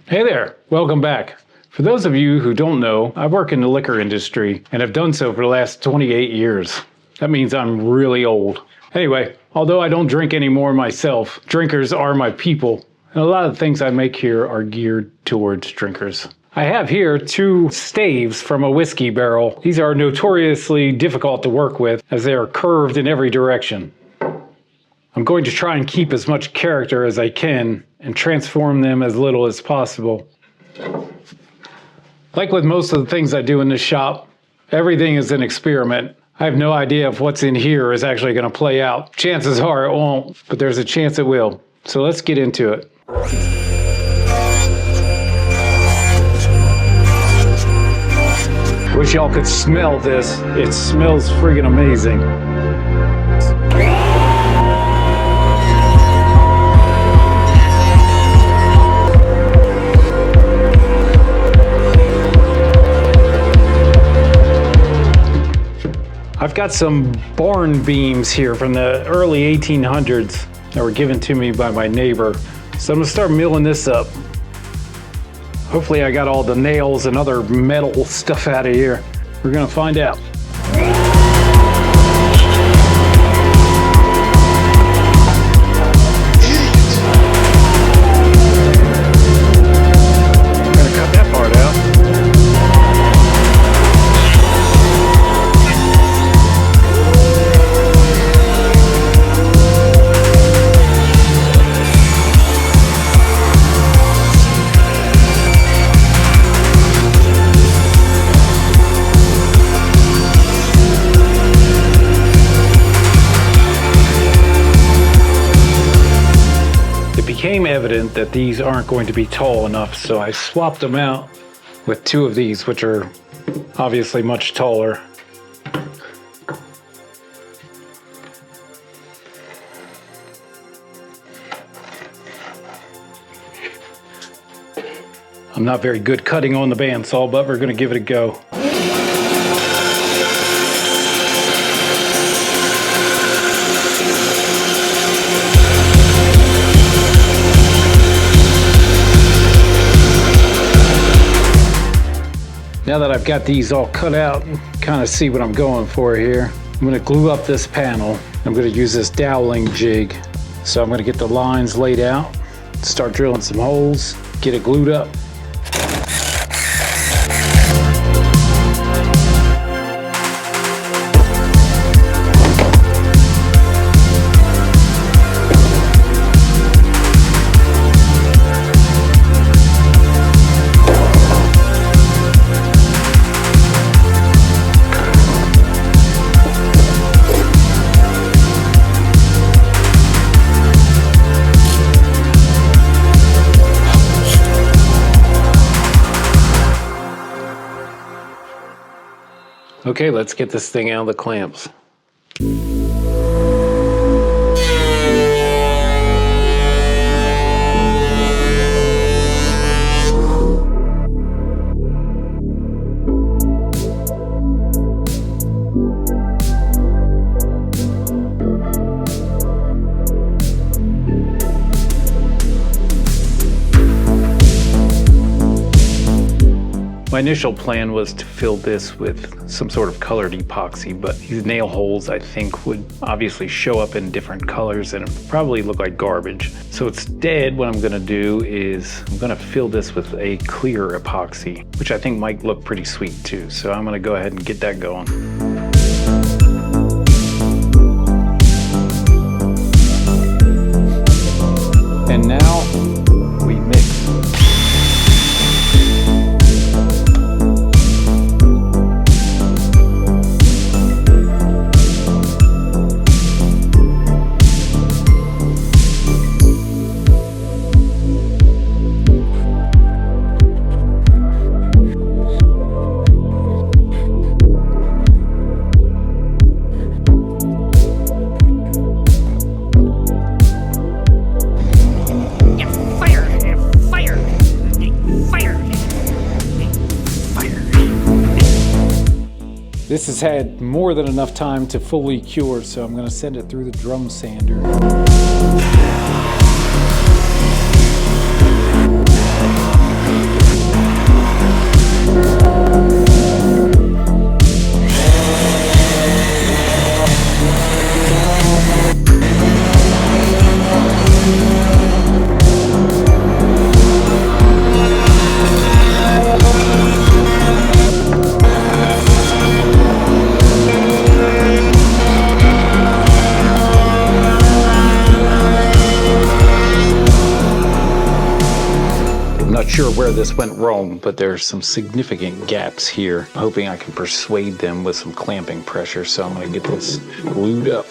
Hey there, welcome back. For those of you who don't know, I work in the liquor industry and have done so for the last 28 years. That means I'm really old. Anyway, although I don't drink anymore myself, drinkers are my people, and a lot of things I make here are geared towards drinkers. I have here 2 staves from a whiskey barrel. These are notoriously difficult to work with as they are curved in every direction. I'm going to try and keep as much character as I can and transform them as little as possible. Like with most of the things I do in this shop, everything is an experiment. I have no idea if what's in here is actually going to play out. Chances are it won't, but there's a chance it will. So let's get into it. Wish y'all could smell this. It smells friggin' amazing. I've got some barn beams here from the early 1800s that were given to me by my neighbor. So I'm gonna start milling this up. Hopefully I got all the nails and other metal stuff out of here. We're gonna find out. It became evident that these aren't going to be tall enough, so I swapped them out with 2 of these, which are obviously much taller. I'm not very good cutting on the bandsaw, but we're going to give it a go. Now that I've got these all cut out, kind of see what I'm going for here. I'm going to glue up this panel. I'm going to use this doweling jig. So I'm going to get the lines laid out, start drilling some holes, get it glued up. Okay, let's get this thing out of the clamps. My initial plan was to fill this with some sort of colored epoxy, but these nail holes I think would obviously show up in different colors and it would probably look like garbage. So instead what I'm gonna do is I'm gonna fill this with a clear epoxy, which I think might look pretty sweet too. So I'm gonna go ahead and get that going. And now we mix. This has had more than enough time to fully cure, so I'm going to send it through the drum sander. where this went wrong, but there's some significant gaps here. I'm hoping I can persuade them with some clamping pressure, so I'm gonna get this glued up.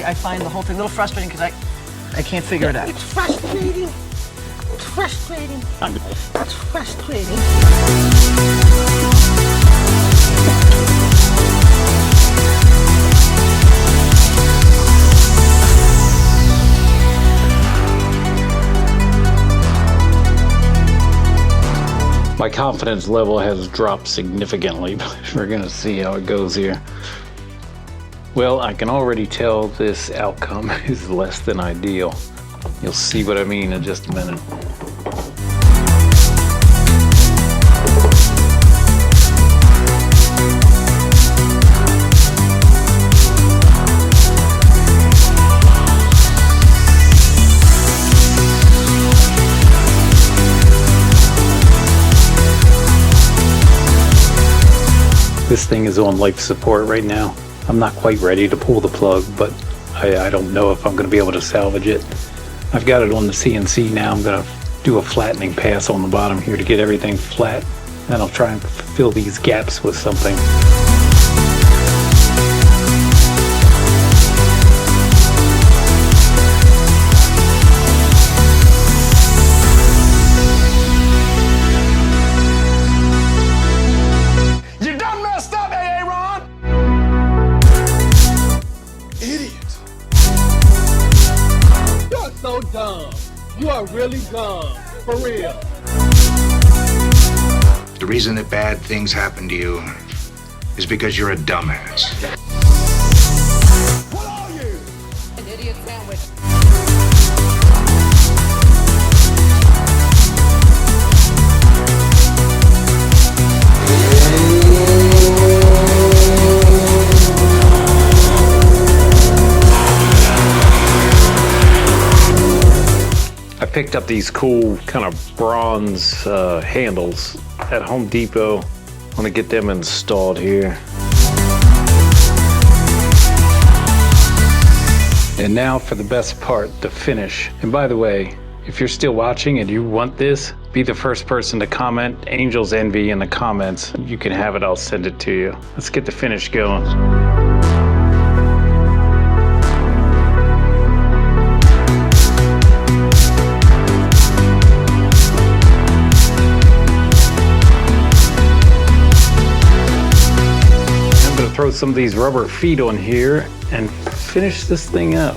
I find the whole thing a little frustrating because I can't figure it out. It's frustrating. It's frustrating. It's frustrating. My confidence level has dropped significantly, but we're gonna see how it goes here. Well, I can already tell this outcome is less than ideal. You'll see what I mean in just a minute. This thing is on life support right now. I'm not quite ready to pull the plug, but I don't know if I'm going to be able to salvage it. I've got it on the CNC now. I'm going to do a flattening pass on the bottom here to get everything flat. And I'll try and fill these gaps with something. So dumb. You are really dumb. For real. The reason that bad things happen to you is because you're a dumbass. What are you? An idiot sandwich. I picked up these cool kind of bronze handles at Home Depot. I want to get them installed here. And now for the best part, the finish. And by the way, if you're still watching and you want this, be the first person to comment Angel's Envy in the comments. You can have it, I'll send it to you. Let's get the finish going. Throw some of these rubber feet on here and finish this thing up.